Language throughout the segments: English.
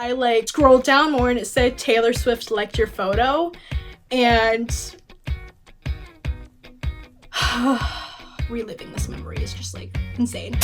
I like scrolled down more and it said Taylor Swift liked your photo, and reliving this memory is just like insane.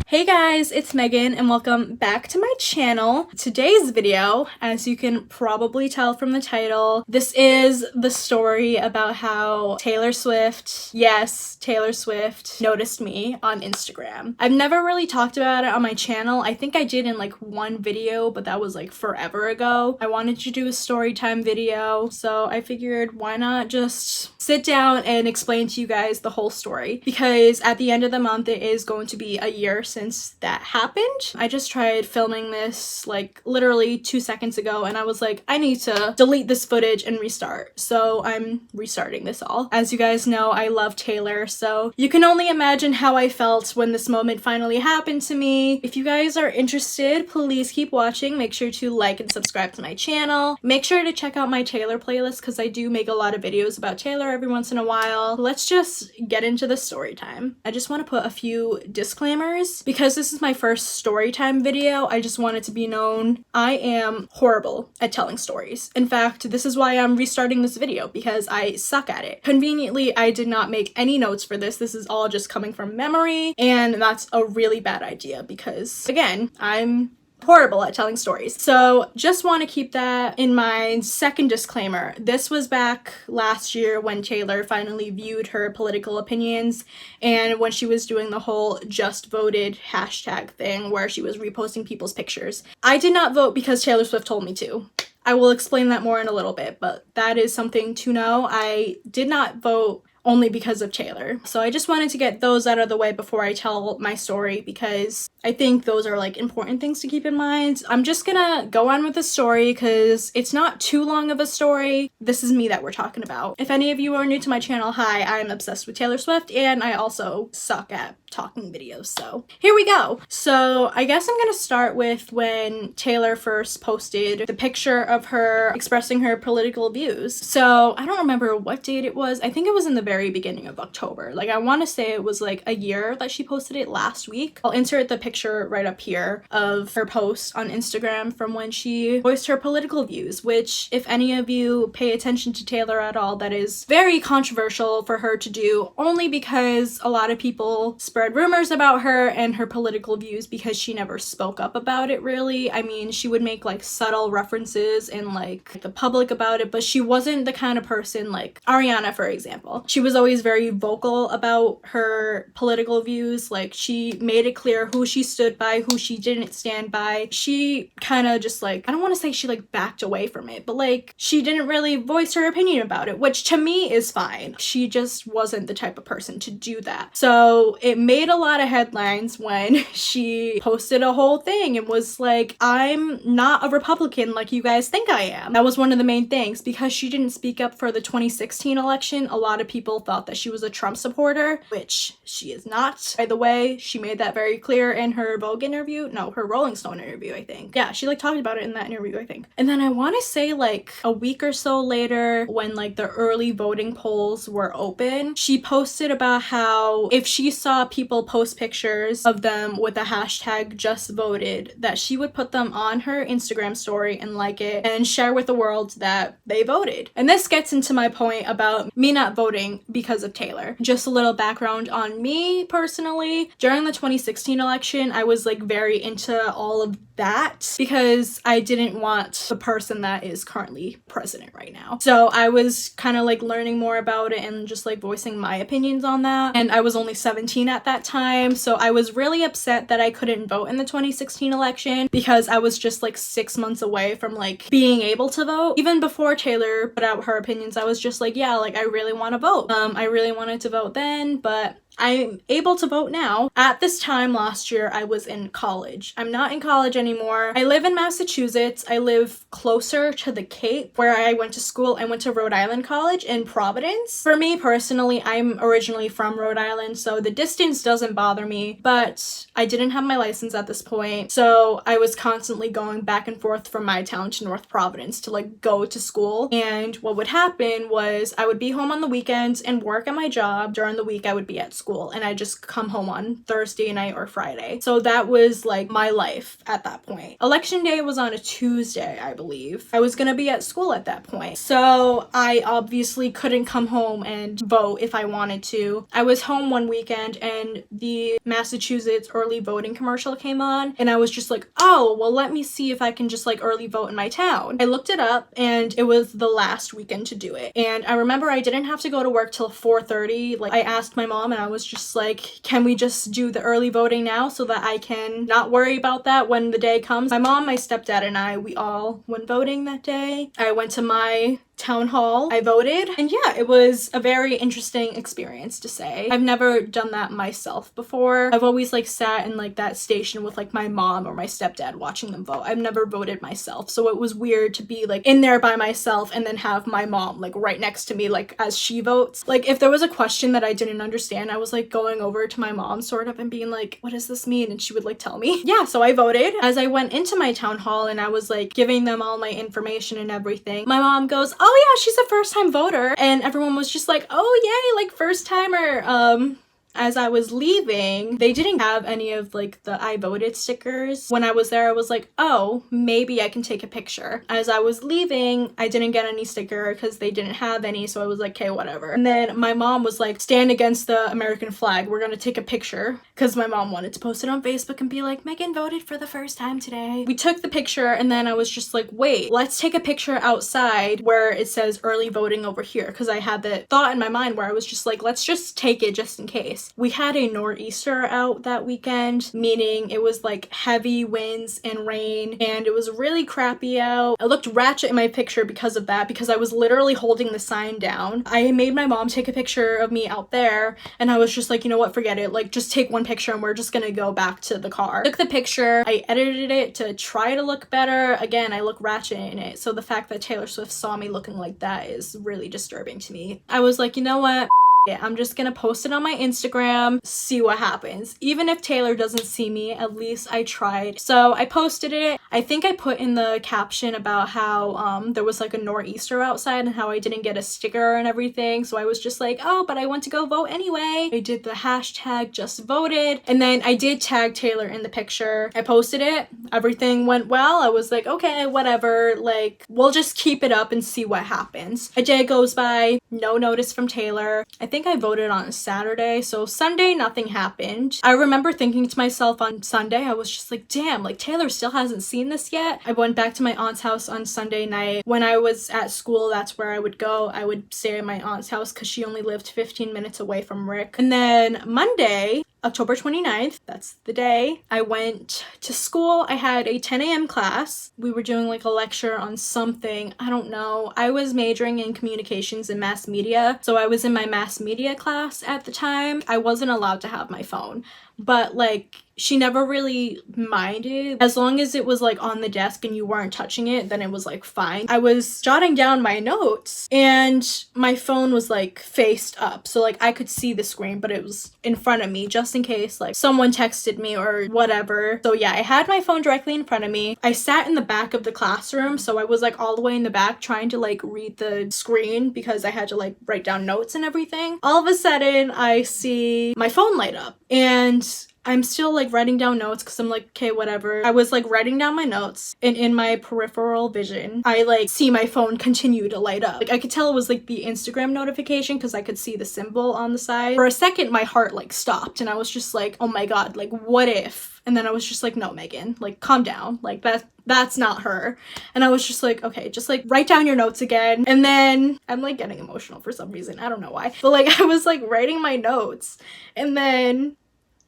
Hey guys, it's Megan and welcome back to my channel. Today's video, as you can probably tell from the title, this is the story about how Taylor Swift, yes, Taylor Swift, noticed me on Instagram. I've never really talked about it on my channel. I think I did in like one video, but that was like forever ago. I wanted to do a story time video, so I figured why not just sit down and explain to you guys the whole story, because at the end of the month it is going to be a year since that happened. I just tried filming this like literally 2 seconds ago and I was like, I need to delete this footage and restart. So I'm restarting this all. As you guys know, I love Taylor, so you can only imagine how I felt when this moment finally happened to me. If you guys are interested, please keep watching. Make sure to like and subscribe to my channel. Make sure to check out my Taylor playlist because I do make a lot of videos about Taylor every once in a while. Let's just get into the story time. I just want to put a few disclaimers because this is my first story time video. I just want it to be known I am horrible at telling stories. In fact, this is why I'm restarting this video, because I suck at it. Conveniently, I did not make any notes for this. This is all just coming from memory, and that's a really bad idea because, again, I'm horrible at telling stories. So just want to keep that in mind. Second disclaimer, this was back last year when Taylor finally viewed her political opinions and when she was doing the whole just voted hashtag thing where she was reposting people's pictures. I did not vote because Taylor Swift told me to. I will explain that more in a little bit, but that is something to know. I did not vote only because of Taylor. So I just wanted to get those out of the way before I tell my story because I think those are like important things to keep in mind. I'm just gonna go on with the story because it's not too long of a story. This is me that we're talking about. If any of you are new to my channel, hi, I'm obsessed with Taylor Swift and I also suck at talking videos. So here we go. So I guess I'm gonna start with when Taylor first posted the picture of her expressing her political views. So I don't remember what date it was. I think it was in the very beginning of October. Like I want to say it was like a year that she posted it last week. I'll insert the picture right up here of her post on Instagram from when she voiced her political views, which if any of you pay attention to Taylor at all, that is very controversial for her to do, only because a lot of people spread rumors about her and her political views because she never spoke up about it really. I mean, she would make like subtle references in like the public about it, but she wasn't the kind of person like Ariana, for example. She was always very vocal about her political views. Like she made it clear who she stood by, who she didn't stand by. She kind of just like, I don't want to say she like backed away from it, but like she didn't really voice her opinion about it, which to me is fine. She just wasn't the type of person to do that. So it made a lot of headlines when she posted a whole thing and was like, I'm not a Republican like you guys think I am. That was one of the main things. Because she didn't speak up for the 2016 election, a lot of people thought that she was a Trump supporter, which she is not. By the way, she made that very clear in her Vogue interview. No, her Rolling Stone interview, I think. Yeah, she like talked about it in that interview, I think. And then I want to say like a week or so later, when like the early voting polls were open, she posted about how if she saw people post pictures of them with the hashtag just voted, that she would put them on her Instagram story and like it and share with the world that they voted. And this gets into my point about me not voting because of Taylor. Just a little background on me personally. During the 2016 election, I was like very into all of that because I didn't want the person that is currently president right now. So I was kind of like learning more about it and just like voicing my opinions on that. And I was only 17 at that time. So I was really upset that I couldn't vote in the 2016 election because I was just like 6 months away from like being able to vote. Even before Taylor put out her opinions, I was just like, yeah, like I really want to vote. I really wanted to vote then, but I'm able to vote now. At this time last year, I was in college. I'm not in college anymore. I live in Massachusetts. I live closer to the Cape where I went to school. I went to Rhode Island College in Providence. For me personally, I'm originally from Rhode Island, so the distance doesn't bother me, but I didn't have my license at this point. So I was constantly going back and forth from my town to North Providence to like go to school. And what would happen was I would be home on the weekends and work at my job. During the week, I would be at school. school and I just come home on Thursday night or Friday. So that was like my life at that point. Election day was on a Tuesday, I believe. I was gonna be at school at that point. So I obviously couldn't come home and vote if I wanted to. I was home one weekend and the Massachusetts early voting commercial came on and I was just like, oh, well, let me see if I can just like early vote in my town. I looked it up and it was the last weekend to do it. And I remember I didn't have to go to work till 4:30. Like I asked my mom and I was just like, can we just do the early voting now so that I can not worry about that when the day comes? My mom, my stepdad, and I, we all went voting that day. I went to my town hall, I voted, and yeah, it was a very interesting experience to say. I've never done that myself before. I've always like sat in like that station with like my mom or my stepdad watching them vote. I've never voted myself, so it was weird to be like in there by myself and then have my mom like right next to me like as she votes. Like if there was a question that I didn't understand, I was like going over to my mom sort of and being like, what does this mean? And she would like tell me. Yeah, so I voted. As I went into my town hall and I was like giving them all my information and everything, my mom goes, oh yeah, she's a first-time voter, and everyone was just like, oh yay, like first timer. As I was leaving, they didn't have any of like the I voted stickers. When I was there, I was like, oh, maybe I can take a picture. As I was leaving, I didn't get any sticker because they didn't have any, so I was like, okay, whatever. And then my mom was like, stand against the American flag. We're gonna take a picture, because my mom wanted to post it on Facebook and be like, Meghan voted for the first time today. We took the picture and then I was just like, wait, let's take a picture outside where it says early voting over here, because I had that thought in my mind where I was just like, let's just take it just in case. We had a nor'easter out that weekend, meaning it was like heavy winds and rain and it was really crappy out. I looked ratchet in my picture because of that, because I was literally holding the sign down. I made my mom take a picture of me out there and I was just like, you know what, forget it. Like just take one picture and we're just gonna go back to the car. Took the picture, I edited it to try to look better. Again, I look ratchet in it. So the fact that Taylor Swift saw me looking like that is really disturbing to me. I was like, you know what? I'm just gonna post it on my Instagram, see what happens. Even if Taylor doesn't see me, at least I tried. So I posted it. I think I put in the caption about how there was like a nor'easter outside and how I didn't get a sticker and everything. So I was just like, oh, but I went to go vote anyway. I did the hashtag just voted. And then I did tag Taylor in the picture. I posted it. Everything went well. I was like, okay, whatever. Like, we'll just keep it up and see what happens. A day goes by, no notice from Taylor. I think I voted on a Saturday, so Sunday nothing happened. I remember thinking to myself on Sunday, I was just like, damn, like Taylor still hasn't seen this yet. I went back to my aunt's house on Sunday night. When I was at school, that's where I would go. I would stay at my aunt's house because she only lived 15 minutes away from Rick. And then Monday, October 29th, that's the day, I went to school. I had a 10 a.m. class. We were doing like a lecture on something. I don't know. I was majoring in communications and mass media. So I was in my mass media class at the time. I wasn't allowed to have my phone, but like she never really minded. As long as it was like on the desk and you weren't touching it, then it was like fine. I was jotting down my notes and my phone was like faced up. So like I could see the screen, but it was in front of me just in case like someone texted me or whatever. So yeah, I had my phone directly in front of me. I sat in the back of the classroom. So I was like all the way in the back trying to like read the screen because I had to like write down notes and everything. All of a sudden I see my phone light up and I'm still like writing down notes because I'm like, okay, whatever. I was like writing down my notes and in my peripheral vision, I like see my phone continue to light up. Like I could tell it was like the Instagram notification because I could see the symbol on the side. For a second, my heart like stopped and I was just like, oh my God, like what if? And then I was just like, no, Meghan, like calm down. Like that's not her. And I was just like, okay, just like write down your notes again. And then I'm like getting emotional for some reason. I don't know why. But like I was like writing my notes and then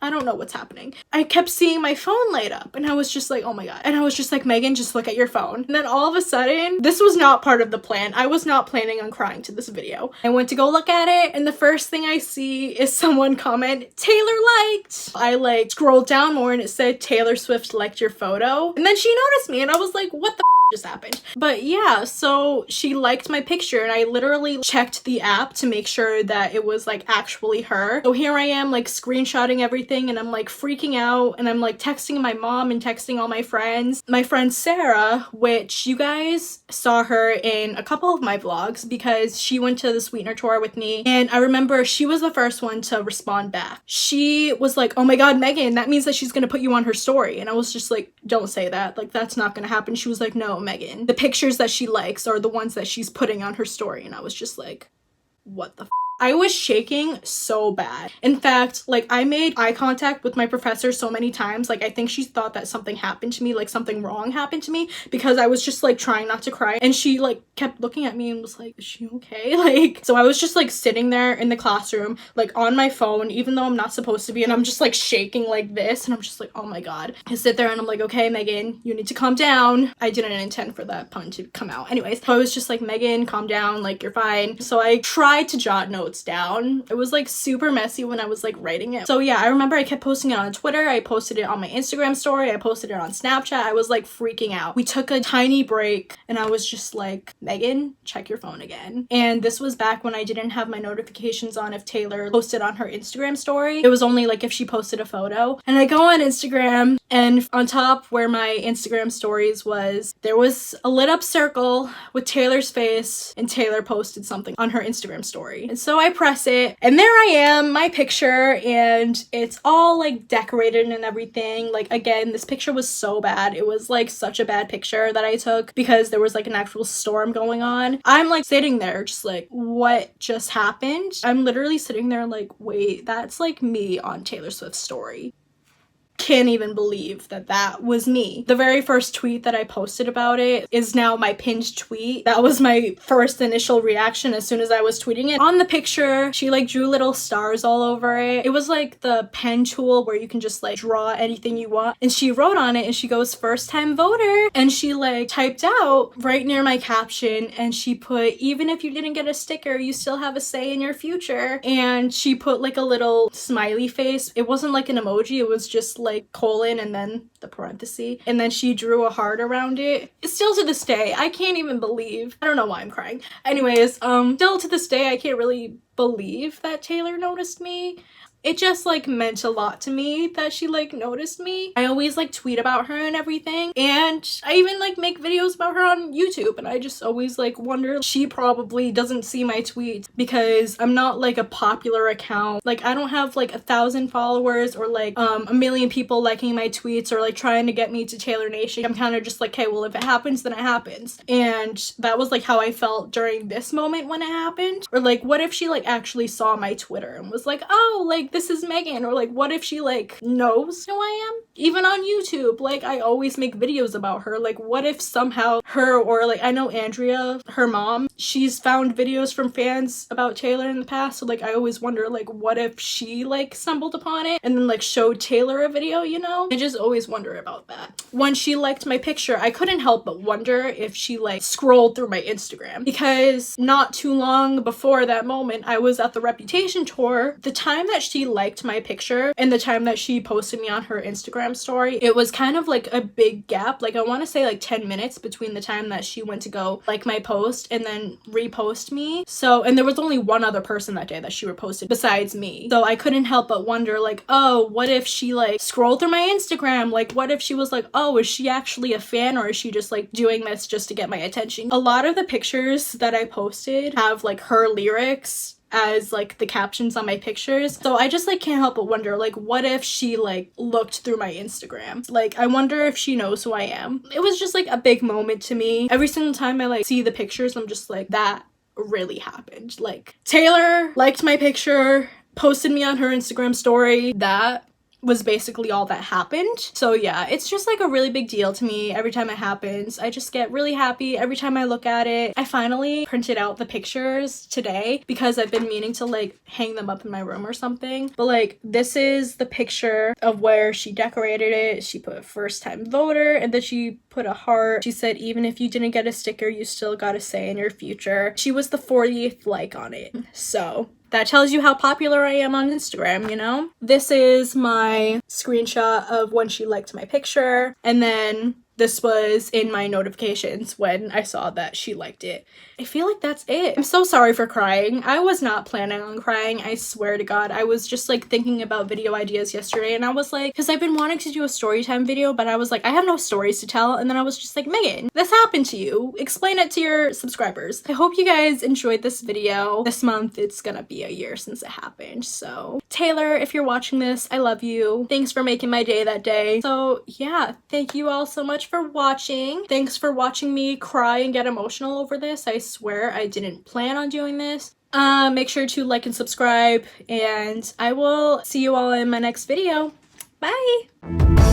I don't know what's happening. I kept seeing my phone light up and I was just like, oh my God. And I was just like, Meghan, just look at your phone. And then all of a sudden, this was not part of the plan. I was not planning on crying to this video. I went to go look at it and the first thing I see is someone comment, Taylor liked. I like scrolled down more and it said Taylor Swift liked your photo. And then she noticed me and I was like, what the just happened. But yeah, so she liked my picture and I literally checked the app to make sure that it was like actually her. So here I am like screenshotting everything and I'm like freaking out and I'm like texting my mom and texting all my friends. My friend Sarah, which you guys saw her in a couple of my vlogs because she went to the Sweetener tour with me, and I remember she was the first one to respond back. She was like, oh my god, Megan, that means that she's gonna put you on her story. And I was just like, don't say that, like that's not gonna happen. She was like, no, Megan, the pictures that she likes are the ones that she's putting on her story. And I was just like, what the f? I was shaking so bad. In fact, like I made eye contact with my professor so many times. Like I think she thought that something happened to me, like something wrong happened to me, because I was just like trying not to cry. And she like kept looking at me and was like, is she okay? Like, so I was just like sitting there in the classroom, like on my phone, even though I'm not supposed to be. And I'm just like shaking like this. And I'm just like, oh my god. I sit there and I'm like, okay, Megan, you need to calm down. I didn't intend for that pun to come out. Anyways, so I was just like, Megan, calm down. Like, you're fine. So I tried to jot notes down. It was like super messy when I was like writing it. So yeah, I remember I kept posting it on Twitter. I posted it on my Instagram story. I posted it on Snapchat. I was like freaking out. We took a tiny break and I was just like, Megan, check your phone again. And this was back when I didn't have my notifications on if Taylor posted on her Instagram story. It was only like if she posted a photo. And I go on Instagram and on top where my Instagram stories was, there was a lit up circle with Taylor's face and Taylor posted something on her Instagram story. And so I press it and there I am, my picture, and it's all like decorated and everything. Like again, this picture was so bad. It was like such a bad picture that I took because there was like an actual storm going on. I'm like sitting there just like, what just happened? I'm literally sitting there like, wait, that's like me on Taylor Swift's story. Can't even believe that that was me. The very first tweet that I posted about it is now my pinned tweet. That was my first initial reaction as soon as I was tweeting it. On the picture, she like drew little stars all over it. It was like the pen tool where you can just like draw anything you want. And she wrote on it and she goes, first time voter. And she like typed out right near my caption and she put, even if you didn't get a sticker, you still have a say in your future. And she put like a little smiley face. It wasn't like an emoji. It was just like colon and then the parenthesis, and then she drew a heart around it. Still to this day, I can't even believe, I don't know why I'm crying. Anyways, still to this day, I can't really believe that Taylor noticed me. It just like meant a lot to me that she like noticed me. I always like tweet about her and everything, and I even like make videos about her on YouTube, and I just always like wonder, she probably doesn't see my tweets because I'm not like a popular account. Like I don't have like 1,000 followers or like a million people liking my tweets or like trying to get me to Taylor Nation. I'm kind of just like, okay, well if it happens then it happens. And that was like how I felt during this moment when it happened. Or like, what if she like actually saw my Twitter and was like, oh, like this is Megan? Or like, what if she like knows who I am? Even on YouTube, like I always make videos about her. Like what if somehow her, or like I know Andrea, her mom, she's found videos from fans about Taylor in the past. So like I always wonder, like what if she like stumbled upon it and then like showed Taylor a video, you know? I just always wonder about that. When she liked my picture, I couldn't help but wonder if she like scrolled through my Instagram, because not too long before that moment I was at the Reputation tour. The time that she liked my picture and the time that she posted me on her Instagram story, it was kind of like a big gap. Like I want to say like 10 minutes between the time that she went to go like my post and then repost me. So, and there was only one other person that day that she reposted besides me. So I couldn't help but wonder like, oh, what if she like scrolled through my Instagram? Like what if she was like, oh, is she actually a fan, or is she just like doing this just to get my attention? A lot of the pictures that I posted have like her lyrics as like the captions on my pictures. So I just like can't help but wonder, like what if she like looked through my Instagram? Like I wonder if she knows who I am. It was just like a big moment to me. Every single time I like see the pictures, I'm just like, that really happened. Like Taylor liked my picture, posted me on her Instagram story. That was basically all that happened. So yeah, it's just like a really big deal to me every time it happens. I just get really happy every time I look at it. I finally printed out the pictures today because I've been meaning to like hang them up in my room or something. But like this is the picture of where she decorated it. She put first time voter and then she put a heart. She said, even if you didn't get a sticker, you still got a say in your future. She was the 40th like on it. So that tells you how popular I am on Instagram, you know? This is my screenshot of when she liked my picture. And then this was in my notifications when I saw that she liked it. I feel like that's it. I'm so sorry for crying. I was not planning on crying. I swear to God. I was just like thinking about video ideas yesterday, and I was like, because I've been wanting to do a story time video, but I was like, I have no stories to tell. And then I was just like, Megan, this happened to you. Explain it to your subscribers. I hope you guys enjoyed this video. This month, it's gonna be a year since it happened. So Taylor, if you're watching this, I love you. Thanks for making my day that day. So yeah, thank you all so much for watching. Thanks for watching me cry and get emotional over this. I swear I didn't plan on doing this. Make sure to like and subscribe, and I will see you all in my next video. Bye!